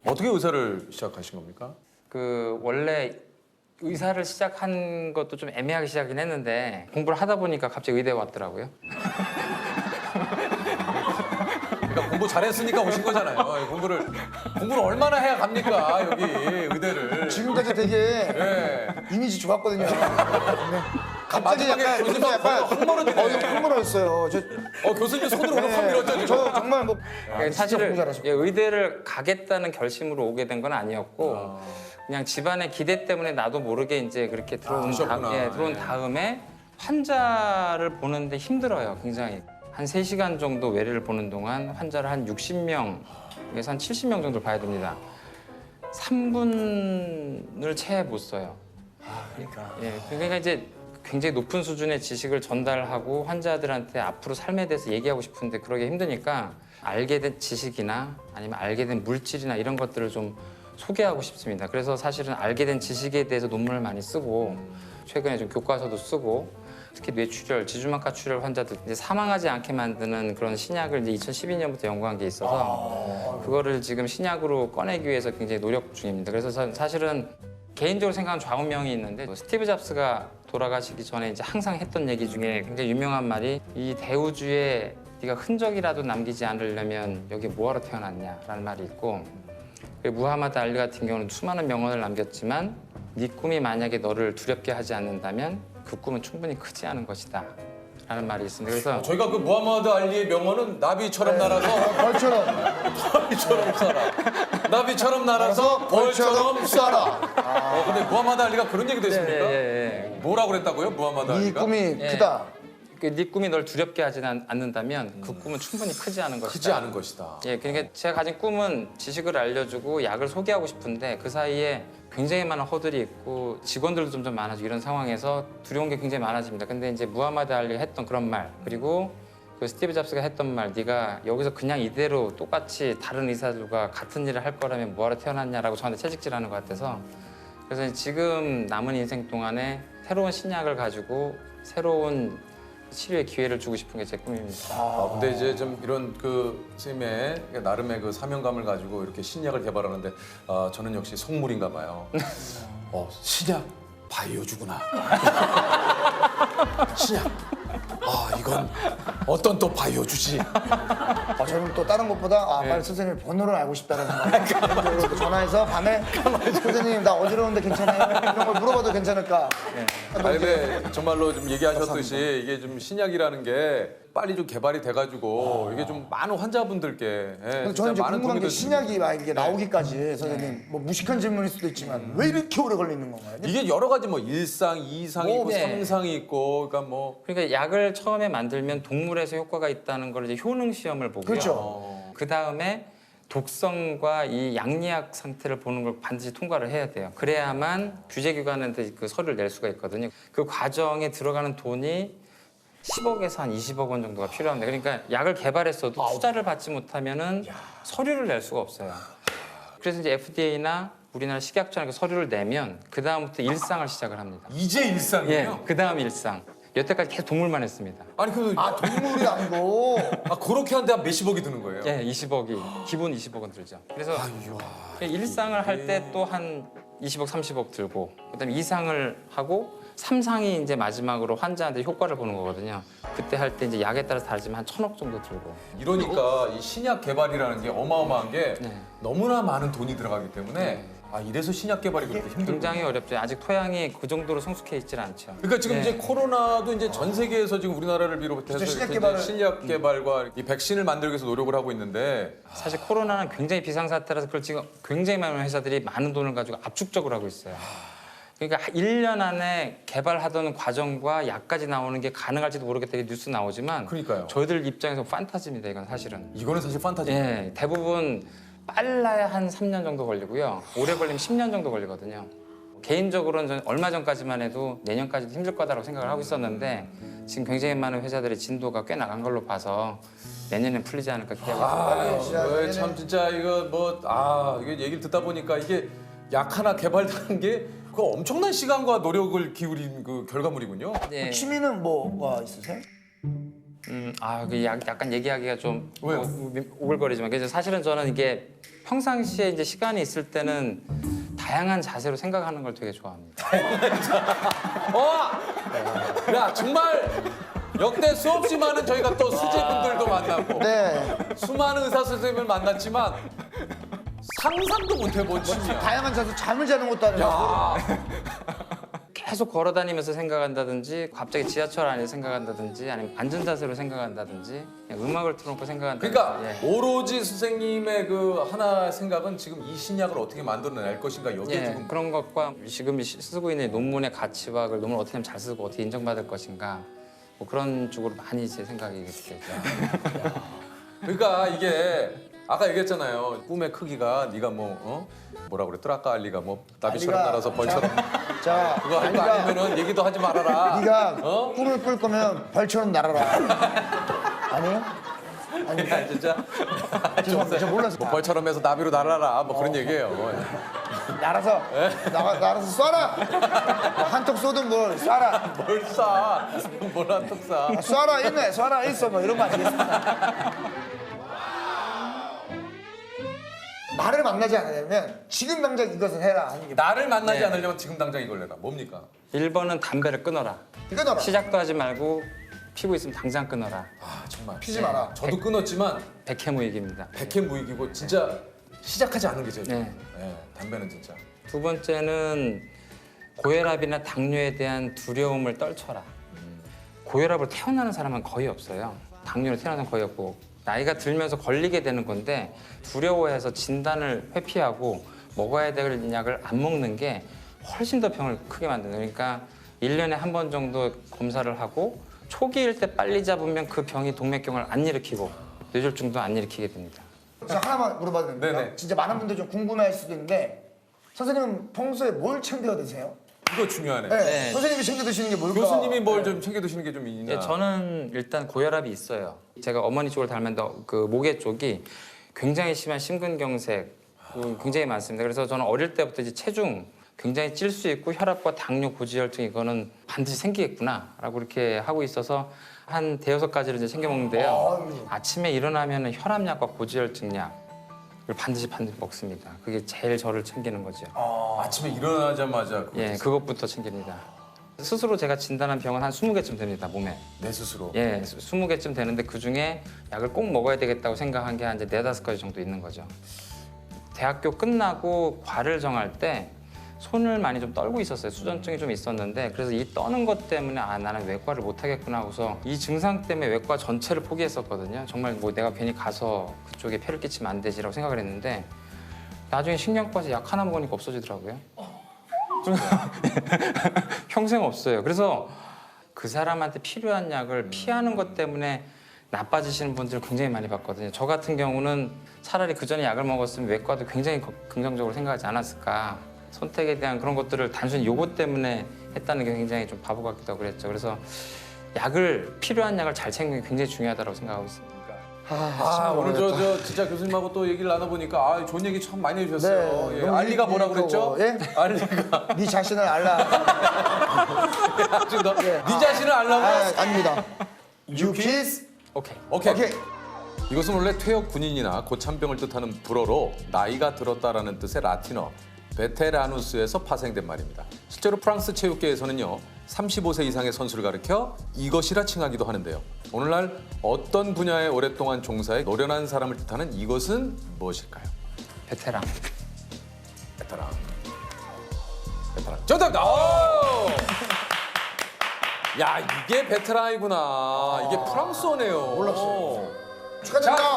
어떻게 의사를 시작하신 겁니까? 그 원래 의사를 시작한 것도 좀 애매하게 시작이긴 했는데 공부를 하다 보니까 갑자기 의대에 왔더라고요. 그러니까 공부 잘했으니까 오신 거잖아요. 공부를 얼마나 해야 갑니까 여기 의대를? 지금까지 되게 예. 이미지 좋았거든요. 네. 갑자기 마지막에 약간 교수님 흥분했어요. 교수님 손으로 그냥 확 밀었죠 지금. 저 정말 뭐 그러니까 사실은 의대를 가겠다는 결심으로 오게 된 건 아니었고 그냥 집안의 기대 때문에 나도 모르게 이제 그렇게 그러셨구나. 들어온 다음에 환자를 보는데 힘들어요, 굉장히. 한 3시간 정도 외래를 보는 동안 환자를 한 60명에서 한 70명 정도 봐야 됩니다. 3분을 채 못 써요. 그러니까 이제 굉장히 높은 수준의 지식을 전달하고 환자들한테 앞으로 삶에 대해서 얘기하고 싶은데 그러기 힘드니까 알게 된 지식이나 아니면 알게 된 물질이나 이런 것들을 좀 소개하고 싶습니다. 그래서 사실은 알게 된 지식에 대해서 논문을 많이 쓰고 최근에 좀 교과서도 쓰고 특히 뇌출혈, 지주막하 출혈 환자들 이제 사망하지 않게 만드는 그런 신약을 이제 2012년부터 연구한 게 있어서 그거를 지금 신약으로 꺼내기 위해서 굉장히 노력 중입니다. 그래서 사실은 개인적으로 생각하는 좌우명이 있는데 스티브 잡스가 돌아가시기 전에 이제 항상 했던 얘기 중에 굉장히 유명한 말이 이 대우주에 네가 흔적이라도 남기지 않으려면 여기 뭐하러 태어났냐라는 말이 있고 무하마드 알리 같은 경우는 수많은 명언을 남겼지만 네 꿈이 만약에 너를 두렵게 하지 않는다면 그 꿈은 충분히 크지 않은 것이다 라는 말이 있습니다. 그래서 저희가 그 무하마드 알리의 명언은 나비처럼 날아서 벌처럼 살아. 나비처럼 날아서 벌처럼 살아. 근데 무하마드 알리가 그런 얘기도 했습니까? 뭐라고 그랬다고요? 무하마드 이 알리가? 꿈이 크다. 네 꿈이 널 두렵게 하지 않는다면 그 꿈은 충분히 크지 않은 것이다. 크지 않은 것이다. 그러니까 제가 가진 꿈은 지식을 알려주고 약을 소개하고 싶은데 그 사이에 굉장히 많은 허들이 있고 직원들도 점점 많아지고 이런 상황에서 두려운 게 굉장히 많아집니다. 근데 이제 무하마드 알리가 했던 그런 말 그리고 그 스티브 잡스가 했던 말 네가 여기서 그냥 이대로 똑같이 다른 의사들과 같은 일을 할 거라면 뭐하러 태어났냐라고 저한테 채찍질하는 것 같아서 그래서 지금 남은 인생 동안에 새로운 신약을 가지고 새로운 치료의 기회를 주고 싶은 게 제 꿈입니다. 근데 이제 좀 이런 그 선생님의 나름의 그 사명감을 가지고 이렇게 신약을 개발하는데 저는 역시 속물인가 봐요. 신약 바이오주구나. 신약. 이건 어떤 또 바이오주지. 저는 또 다른 것보다 빨리 선생님 번호를 알고 싶다는 생각이 전화해서 밤에 선생님 나 어지러운데 괜찮아요? 이런 걸 물어봐도 괜찮을까? 아니 근데 정말로 좀 얘기하셨듯이 이게 좀 신약이라는 게 빨리 좀 개발이 돼가지고 이게 좀 많은 환자분들께 근데 저는 이제 궁금한 게 신약이 만약에 나오기까지 선생님 뭐 무식한 질문일 수도 있지만 왜 이렇게 오래 걸리는 건가요? 이게 여러 가지 뭐 1상, 2상이 있고 3상이 있고 그러니까 뭐 그러니까 약을 처음에 만들면 동물에서 효과가 있다는 걸 이제 효능 시험을 보고요. 그렇죠. 그 다음에 독성과 이 양리학 상태를 보는 걸 반드시 통과를 해야 돼요. 그래야만 규제기관한테 그 서류를 낼 수가 있거든요. 그 과정에 들어가는 돈이 10억에서 한 20억 원 정도가 필요합니다. 그러니까 약을 개발했어도 투자를 받지 못하면은 서류를 낼 수가 없어요. 그래서 이제 FDA나 우리나라 식약처나 그 서류를 내면 그 다음부터 일상을 시작을 합니다. 이제 1상이에요? 그 다음 일상. 여태까지 계속 동물만 했습니다. 아니 그 동물이 아니고 그렇게 하는데 한 몇십억이 드는 거예요? 20억이 기본 20억은 들죠. 그래서 일상을 할 때 또 한 20억, 30억 들고 그다음에 2상을 하고 3상이 이제 마지막으로 환자한테 효과를 보는 거거든요. 그때 할 때 이제 약에 따라서 다르지만 한 1,000억 정도 들고. 이러니까 이 신약 개발이라는 게 어마어마한 게 너무나 많은 돈이 들어가기 때문에 이래서 신약 개발이 그렇게 힘들고 굉장히 어렵죠. 아직 토양이 그 정도로 성숙해 있질 않죠. 그러니까 지금 이제 코로나도 이제 전 세계에서 지금 우리나라를 비롯해서 신약 이렇게 개발을- 이제 신약 개발과 이 백신을 만들기 위해서 노력을 하고 있는데 사실 코로나는 굉장히 비상사태라서 그걸 지금 굉장히 많은 회사들이 많은 돈을 가지고 압축적으로 하고 있어요. 그러니까 1년 안에 개발하던 과정과 약까지 나오는 게 가능할지도 모르겠다 이게 뉴스 나오지만 그러니까요. 저희들 입장에서 판타지입니다. 이건 사실은. 이거는 사실 판타지. 대부분 빨라야 한 3년 정도 걸리고요. 오래 걸리면 10년 정도 걸리거든요. 개인적으로는 저는 얼마 전까지만 해도 내년까지도 힘들 거다라고 생각을 하고 있었는데 지금 굉장히 많은 회사들의 진도가 꽤 나간 걸로 봐서 내년엔 풀리지 않을까 기대하고 있습니다. 참 진짜 이거 이게 얘기를 듣다 보니까 이게 약 하나 개발하는 게 그 엄청난 시간과 노력을 기울인 그 결과물이군요. 네. 취미는 뭐가 있으세요? 약간 얘기하기가 좀 왜요? 오글거리지만 그래서 사실은 저는 이게 평상시에 이제 시간이 있을 때는 다양한 자세로 생각하는 걸 되게 좋아합니다. 야 정말 역대 수없이 많은 저희가 또 수제분들도 만나고 네. 수많은 의사 선생님을 만났지만 상상도 못 해본 취미야. 다양한 자세 잠을 자는 것도 아니고. 야, 계속 걸어다니면서 생각한다든지 갑자기 지하철 안에서 생각한다든지 아니면 앉은 자세로 생각한다든지 그냥 음악을 틀어놓고 생각한다든지 그러니까 예. 오로지 선생님의 그 하나 생각은 지금 이 신약을 어떻게 만들어낼 것인가 여기에 예, 지금 그런 것과 지금 쓰고 있는 논문의 가치와 그 논문을 어떻게 하면 잘 쓰고 어떻게 인정받을 것인가 뭐 그런 쪽으로 많이 제 생각이 되죠. 그러니까 이게 아까 얘기했잖아요. 꿈의 크기가 네가 뭐라 그랬더라? 아까 알리가 뭐 나비처럼 알리가 날아서 벌처럼 자, 그거 할 거 아니면은 얘기도 하지 말아라. 네가 어? 꿈을 꿀 거면 벌처럼 날아라. 아니에요? 야, 진짜 저 몰랐어. 뭐 벌처럼 해서 나비로 날아라 뭐 그런 얘기예요. 날아서 날아서 쏴라. 한턱 쏘든 뭘 쏴라. 뭘 쏴? 뭘 한턱 쏴? 쏴라 있네. 쏴라 있어. 뭐 이런 거 아니겠습니까? 나를 만나지 않으려면 지금 당장 이것을 해라 하는 게 나를 만나지 네. 않으려면 지금 당장 이걸 내라. 뭡니까? 1번은 담배를 끊어라. 끊어라. 시작도 하지 말고 피고 있으면 당장 끊어라. 아 정말. 피지 마라. 저도 끊었지만 백해무익입니다. 백해무익이고 진짜 시작하지 않은 게 제일 좋아요. 네. 네, 담배는 진짜. 두 번째는 고혈압이나 당뇨에 대한 두려움을 떨쳐라. 고혈압을 태어나는 사람은 거의 없어요. 당뇨를 태어나는 사람은 거의 없고 나이가 들면서 걸리게 되는 건데 두려워해서 진단을 회피하고 먹어야 될 약을 안 먹는 게 훨씬 더 병을 크게 만드는 거예요. 그러니까 1년에 한 번 정도 검사를 하고 초기일 때 빨리 잡으면 그 병이 동맥경을 안 일으키고 뇌졸중도 안 일으키게 됩니다. 저 하나만 물어봐도 됩니까? 네네. 진짜 많은 분들 좀 궁금해할 수도 있는데 선생님은 평소에 뭘 챙겨 드세요? 이거 중요하네. 네. 네. 선생님이 챙겨 드시는 게 뭘까? 교수님이 뭘 좀 챙겨 드시는 게 좀 있나? 예, 저는 일단 고혈압이 있어요. 제가 어머니 쪽을 닮았는데 그 목의 쪽이 굉장히 심한 심근경색 굉장히 많습니다. 그래서 저는 어릴 때부터 이제 체중 굉장히 찔 수 있고 혈압과 당뇨, 고지혈증 이거는 반드시 생기겠구나라고 이렇게 하고 있어서 한 대여섯 가지를 이제 챙겨 먹는데요. 아침에 일어나면 혈압약과 고지혈증약 을 반드시 먹습니다. 그게 제일 저를 챙기는 거죠. 아침에 일어나자마자 그거 예, 그것부터 챙깁니다. 스스로 제가 진단한 병은 한 20개쯤 됩니다, 몸에. 내 스스로. 예, 20개쯤 되는데 그중에 약을 꼭 먹어야 되겠다고 생각한 게 한 이제 4-5가지 정도 있는 거죠. 대학교 끝나고 과를 정할 때 손을 많이 좀 떨고 있었어요. 수전증이 좀 있었는데 그래서 이 떠는 것 때문에 나는 외과를 못 하겠구나 하고서 이 증상 때문에 외과 전체를 포기했었거든요. 정말 뭐 내가 괜히 가서 그쪽에 폐를 끼치면 안 되지라고 생각을 했는데 나중에 신경과에서 약 하나 먹으니까 없어지더라고요. 평생 없어요. 그래서 그 사람한테 필요한 약을 피하는 것 때문에 나빠지시는 분들 굉장히 많이 봤거든요. 저 같은 경우는 차라리 그 전에 약을 먹었으면 외과도 굉장히 긍정적으로 생각하지 않았을까. 선택에 대한 그런 것들을 단순히 요거 때문에 했다는 게 굉장히 좀 바보 같기도 하고 그랬죠. 그래서 필요한 약을 잘 챙기는 게 굉장히 중요하다고 생각하고 있습니다. 오늘 저 진짜 교수님하고 또 얘기를 나눠보니까 좋은 얘기 참 많이 해주셨어요. 네, 예, 너무 알리가 뭐라 그랬죠? 예? 알리가 네 자신을 알라. 아주 네 자신을 알라고? 아닙니다. 유키스. 오케이. 오케이. 오케이. 이것은 원래 퇴역 군인이나 고참병을 뜻하는 불어로 나이가 들었다라는 뜻의 라틴어 베테라누스에서 파생된 말입니다. 실제로 프랑스 체육계에서는요 35세 이상의 선수를 가리켜 이것이라 칭하기도 하는데요. 오늘날 어떤 분야에 오랫동안 종사해 노련한 사람을 뜻하는 이것은 무엇일까요? 베테랑. 베테랑. 정답! 오! 야 이게 베테랑이구나. 이게 프랑스어네요. 몰랐어요. 축하드립니다.